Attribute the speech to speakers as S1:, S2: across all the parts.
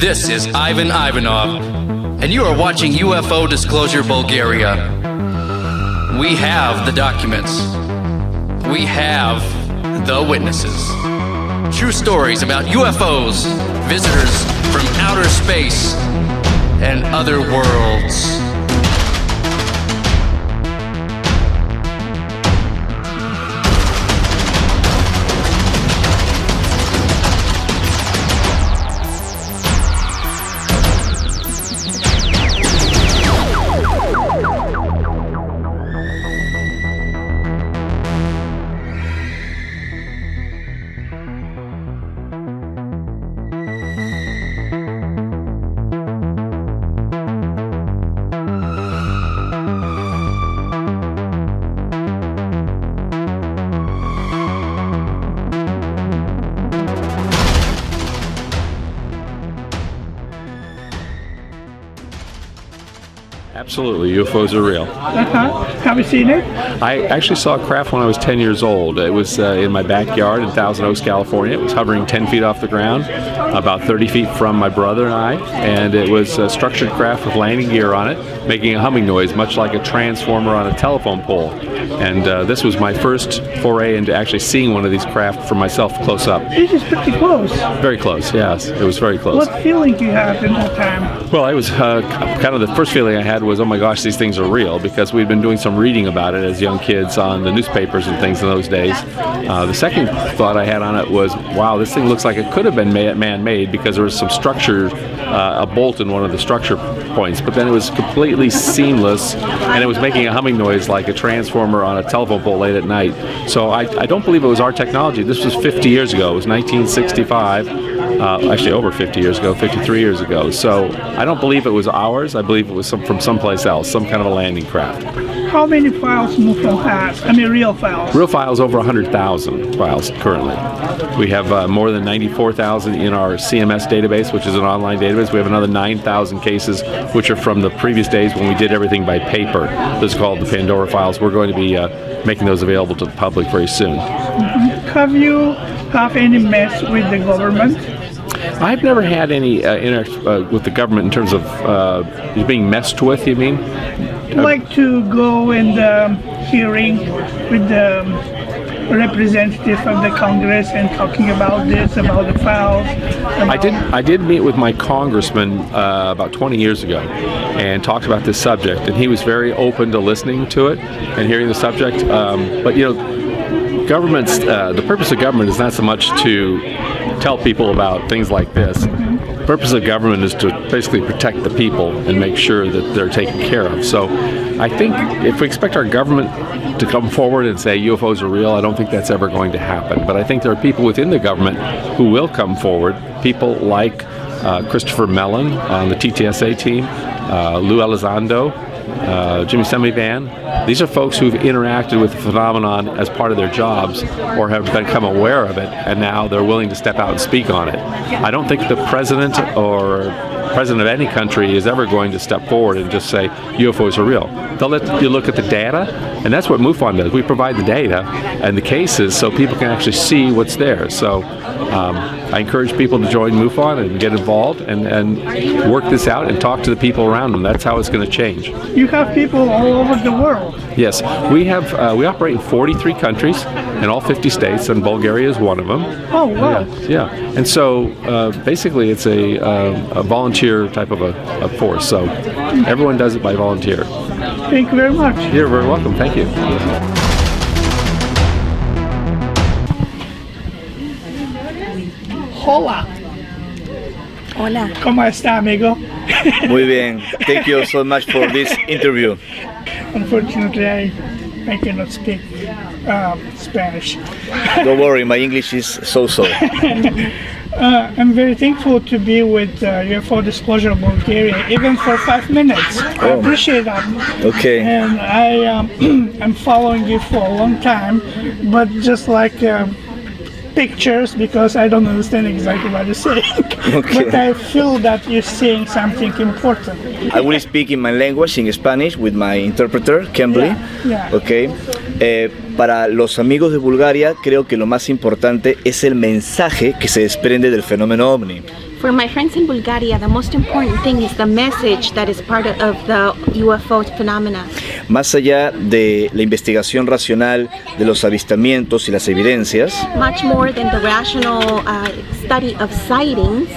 S1: This is Ivan Ivanov, and you are watching UFO Disclosure Bulgaria. We have the documents. We have the witnesses. True stories about UFOs, visitors from outer space, and other worlds.
S2: Absolutely, UFOs are real.
S3: Have you seen it?
S2: I actually saw a craft when I was 10 years old. It was in my backyard in Thousand Oaks, California. It was hovering 10 feet off the ground, about 30 feet from my brother and I, and it was a structured craft with landing gear on it, making a humming noise, much like a transformer on a telephone pole. And this was my first foray into actually seeing one of these craft for myself close up.
S3: This is pretty close.
S2: Very close, yes. It was very close.
S3: What feeling do you have in that time?
S2: Well, I was kind of the first feeling I had was, oh my gosh, these things are real, because we'd been doing some reading about it as young kids on the newspapers and things in those days. The second thought I had on it was, wow, this thing looks like it could have been man-made, because there was some structure, a bolt in one of the structure points, but then it was completely seamless, and it was making a humming noise like a transformer on a telephone pole late at night. So I don't believe it was our technology. This was 50 years ago. It was 1965. Actually over 50 years ago, 53 years ago. So I don't believe it was ours. I believe it was from someplace else, some kind of a landing craft.
S3: How many files MUFON has? I mean, real files.
S2: Real files, over 100,000 files currently. We have more than 94,000 in our CMS database, which is an online database. We have another 9,000 cases, which are from the previous days when we did everything by paper. This is called the Pandora files. We're going to be making those available to the public very soon.
S3: Have you have any mess with the government?
S2: I've never had any with the government in terms of being messed with, you mean?
S3: Like to go in the hearing with the representative of the Congress and talking about this, about the files?
S2: I did meet with my congressman about 20 years ago and talked about this subject, and he was very open to listening to it and hearing the subject. But you know, governments, the purpose of government is not so much to tell people about things like this. The purpose of government is to basically protect the people and make sure that they're taken care of. So I think if we expect our government to come forward and say UFOs are real, I don't think that's ever going to happen. But I think there are people within the government who will come forward, people like Christopher Mellon on the TTSA team, Lou Elizondo, Jimmy Semivan. These are folks who've interacted with the phenomenon as part of their jobs or have become aware of it, and now they're willing to step out and speak on it. I don't think the president or president of any country is ever going to step forward and just say UFOs are real. They'll let you look at the data, and that's what MUFON does. We provide the data and the cases so people can actually see what's there. So I encourage people to join MUFON and get involved and work this out and talk to the people around them. That's how it's going to change.
S3: You have people all over the world.
S2: Yes, we have. We operate in 43 countries in all 50 states, and Bulgaria is one of them.
S3: Oh, wow.
S2: Yeah. And so basically it's a volunteer type of a force. So everyone does it by volunteer.
S3: Thank you very much.
S2: You're very welcome. Thank you.
S3: Hola.
S4: Hola.
S3: ¿Cómo está, amigo?
S5: Muy bien. Thank you so much for this interview.
S3: Unfortunately, I cannot speak Spanish.
S5: Don't worry, my English is so-so.
S3: I'm very thankful to be with UFO Disclosure Bulgaria, even for 5 minutes. I appreciate that.
S5: Okay.
S3: And I'm following you for a long time, but just like pictures, because I don't understand exactly what you're saying.
S5: Okay.
S3: But I feel that you're saying something important.
S5: I will speak in my language, in Spanish, with my interpreter, Kimberly.
S3: Yeah.
S5: Okay. Para los amigos de Bulgaria, creo que lo más importante es el mensaje que se desprende del fenómeno OVNI.
S4: For my friends in Bulgaria, the most important thing is the message that is part of the UFO phenomena.
S5: Más allá de la investigación racional de los avistamientos y las evidencias,
S4: Much more than the rational study of sightings,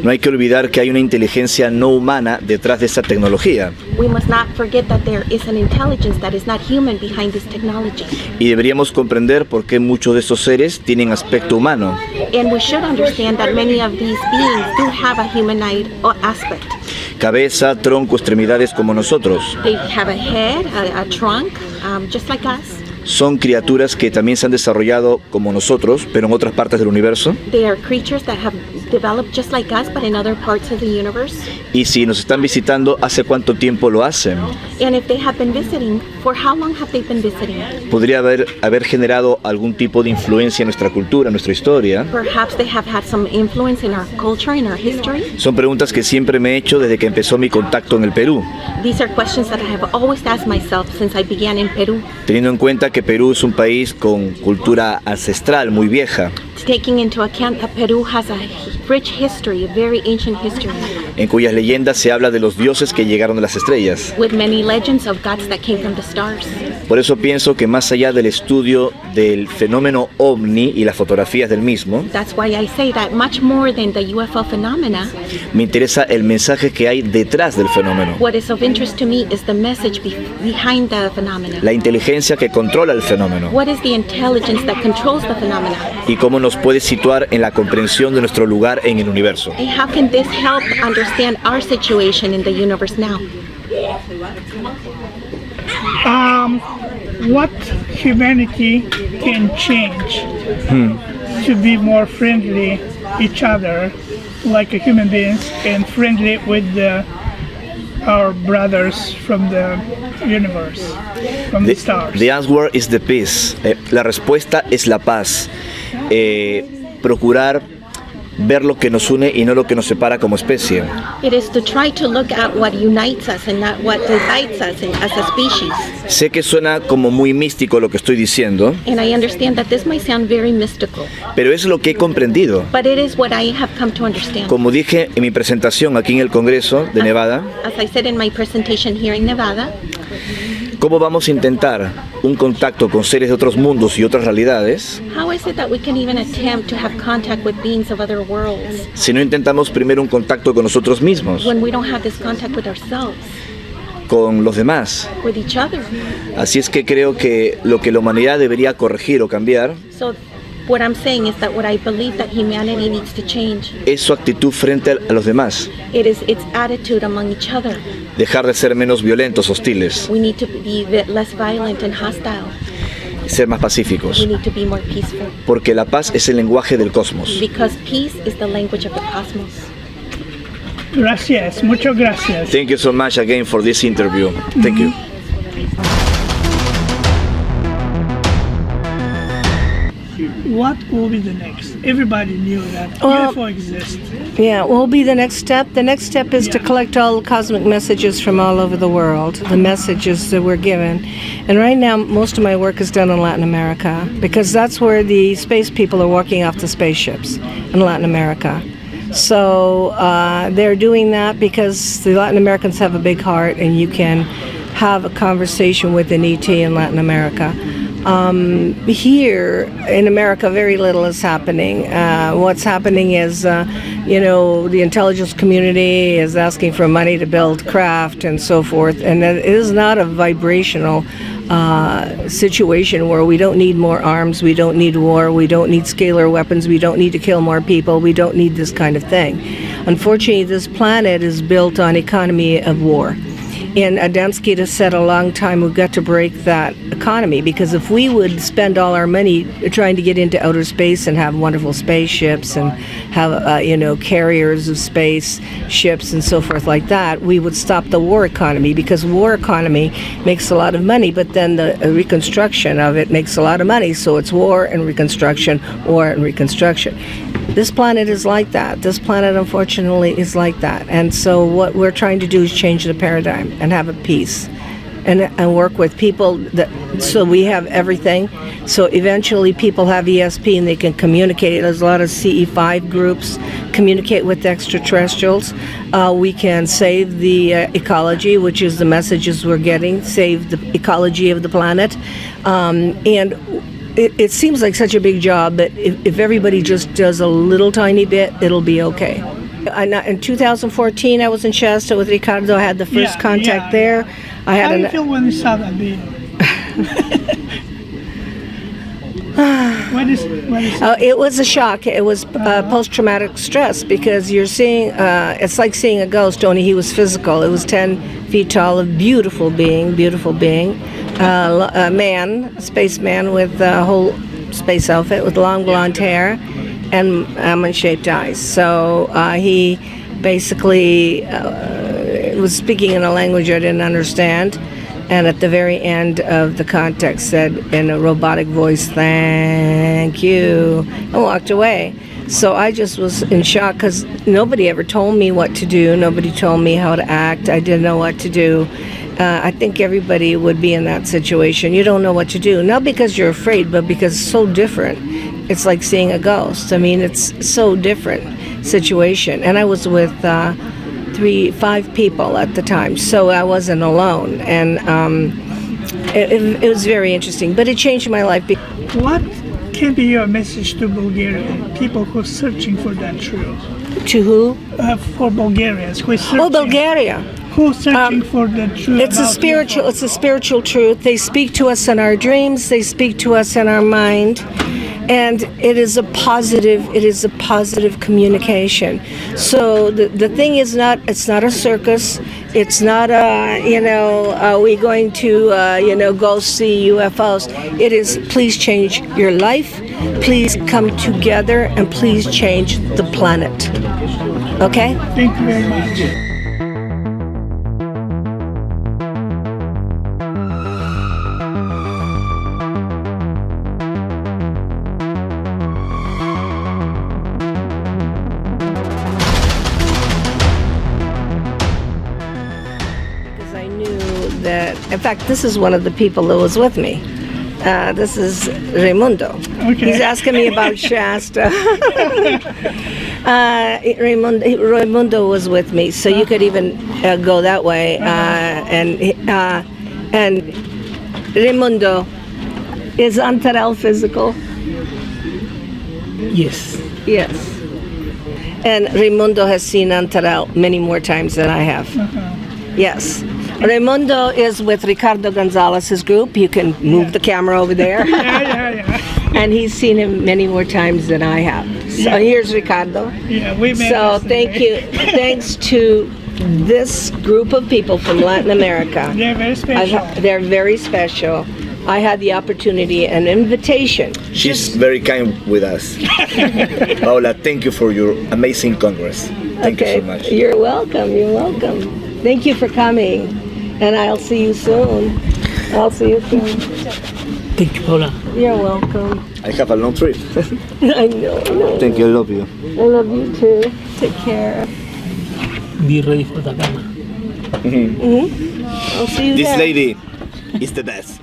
S5: no hay que olvidar que hay una inteligencia no humana detrás de esta tecnología.
S4: we must not forget that there is an intelligence that is not human behind this technology.
S5: Y deberíamos comprender por qué muchos de estos seres tienen aspecto humano.
S4: And we should understand that many of these beings do have a humanoid aspect.
S5: Cabeza, tronco, extremidades como nosotros.
S4: They have a head, a trunk, just like us.
S5: Son criaturas que también se han desarrollado como nosotros, pero en otras partes del universo.
S4: They are creatures that have developed just like us, but in other parts of the universe.
S5: Y si nos están visitando, ¿hace cuánto tiempo lo hacen?
S4: And if they have been visiting, for how long have they been visiting?
S5: Podría haber generado algún tipo de influencia en nuestra cultura, en nuestra historia.
S4: Perhaps they have had some influence in our culture, in our history.
S5: Son preguntas que siempre me he hecho desde que empezó mi contacto en el Perú,
S4: These are questions that I have always asked myself since I began in Peru.
S5: teniendo en cuenta que Perú es un país con cultura ancestral muy vieja,
S4: Taking into account that Peru has a rich history, a very ancient history,
S5: en cuyas leyendas se habla de los dioses que llegaron de las estrellas.
S4: with many legends of gods that came from the stars.
S5: Por eso pienso que más allá del estudio del fenómeno ovni y las fotografías del mismo,
S4: That's why I say that much more than the UFO phenomena,
S5: me interesa el mensaje que hay detrás del fenómeno,
S4: what is of interest to me is the message behind the phenomena.
S5: la inteligencia que controla el fenómeno
S4: What is the intelligence that controls the phenomena?
S5: y cómo nos puede situar en la comprensión de nuestro lugar en el universo.
S4: And how can this help understand our situation in the universe now?
S3: What humanity can change to be more friendly each other, like a human beings, and friendly with our brothers from the universe, from the stars?
S5: The answer is the peace. La respuesta es la paz. Procurar ver lo que nos une y no lo que nos separa como especie.
S4: It is to try to look at what unites us and not what divides us as a species.
S5: Sé que suena como muy místico lo que estoy diciendo,
S4: And I understand that this might sound very mystical,
S5: pero es lo que he comprendido.
S4: but it is what I have come to understand.
S5: Como dije en mi presentación aquí en el Congreso de Nevada,
S4: As I said in my presentation here in Nevada,
S5: ¿cómo vamos a intentar un contacto con seres de otros mundos y otras realidades
S4: how is it that we can even attempt to have contact with beings of other worlds
S5: si no intentamos primero un contacto con nosotros mismos,
S4: when we don't have this contact with ourselves,
S5: con los demás?
S4: with each other?
S5: Así es que creo que lo que la humanidad debería corregir o cambiar
S4: So what I'm saying is that what I believe that humanity needs to change,
S5: es su actitud frente a los demás.
S4: it is its attitude among each other.
S5: Dejar de ser menos violentos, hostiles,
S4: We need to be less violent and hostile.
S5: ser más
S4: We
S5: pacíficos,
S4: need to be more peaceful,
S5: porque la paz es el lenguaje del cosmos.
S4: because peace is the language of the cosmos.
S3: Gracias, muchas gracias.
S5: Thank you so much again for this interview. Thank you.
S3: What will be the next? Everybody knew that UFO exists.
S6: Yeah, what will be the next step? The next step is to collect all cosmic messages from all over the world, the messages that we're given. And right now, most of my work is done in Latin America because that's where the space people are walking off the spaceships, in Latin America. So they're doing that because the Latin Americans have a big heart and you can have a conversation with an ET in Latin America. Here in America, very little is happening. What's happening is, the intelligence community is asking for money to build craft and so forth, and it is not a vibrational situation where we don't need more arms, we don't need war, we don't need scalar weapons, we don't need to kill more people, we don't need this kind of thing. Unfortunately, this planet is built on economy of war. And Adamski has said a long time we've got to break that economy, because if we would spend all our money trying to get into outer space and have wonderful spaceships and have carriers of space ships and so forth like that, we would stop the war economy, because war economy makes a lot of money, but then the reconstruction of it makes a lot of money. So it's war and reconstruction, war and reconstruction. This planet is like that. This planet, unfortunately, is like that. And so what we're trying to do is change the paradigm and have a peace. and work with people so we have everything. So eventually people have ESP and they can communicate. There's a lot of CE5 groups communicate with extraterrestrials. We can save the ecology, which is the messages we're getting, save the ecology of the planet. And it seems like such a big job, but if everybody just does a little tiny bit, it'll be okay. In 2014, I was in Shasta with Ricardo. I had the first contact there.
S3: How do you feel when you saw that video? What is
S6: it was a shock. It was post-traumatic stress because you're seeing, it's like seeing a ghost, only he was physical. It was 10 feet tall, a beautiful being, a man, a spaceman with a whole space outfit with long blonde hair and almond-shaped eyes. So he basically was speaking in a language I didn't understand, and at the very end of the context said in a robotic voice, "Thank you," and walked away. So I just was in shock because nobody ever told me what to do. Nobody told me how to act. I didn't know what to do. I think everybody would be in that situation. You don't know what to do, not because you're afraid, but because it's so different. It's like seeing a ghost. I mean, it's so different situation. And I was with 5 people at the time, so I wasn't alone. And it was very interesting, but it changed my life.
S3: What can be your message to Bulgarian people who are searching for that truth?
S6: To who?
S3: For Bulgarians who are searching.
S6: Oh, Bulgaria.
S3: Who's searching for the truth?
S6: It's a spiritual truth. They speak to us in our dreams. They speak to us in our mind. And it is a positive communication. So the thing is it's not a circus. It's not are we going to, go see UFOs. It is, please change your life. Please come together and please change the planet. Okay?
S3: Thank you very much.
S6: In fact, this is one of the people that was with me. This is Raimundo.
S3: Okay.
S6: He's asking me about Shasta. Raimundo was with me, so you could even go that way. And Raimundo, is Antarel physical?
S7: Yes.
S6: Yes. And Raimundo has seen Antarel many more times than I have. Yes. Raimundo is with Ricardo Gonzalez's group. You can move the camera over there.
S3: Yeah.
S6: And he's seen him many more times than I have. So here's Ricardo.
S3: Yeah, we met.
S6: So thank you. Thanks to this group of people from Latin America.
S3: They're very special.
S6: They're very special. I had the opportunity, an invitation.
S5: She's very kind with us. Paola, thank you for your amazing Congress. Thank you so much.
S6: You're welcome. You're welcome. Thank you for coming. And I'll see you soon.
S7: Thank you, Paula.
S6: You're welcome.
S5: I have a long trip.
S6: I know.
S5: Thank you, I love you.
S6: I love you too. Take care.
S7: Be ready for the camera.
S6: I'll see you
S5: This
S6: there.
S5: lady is the best.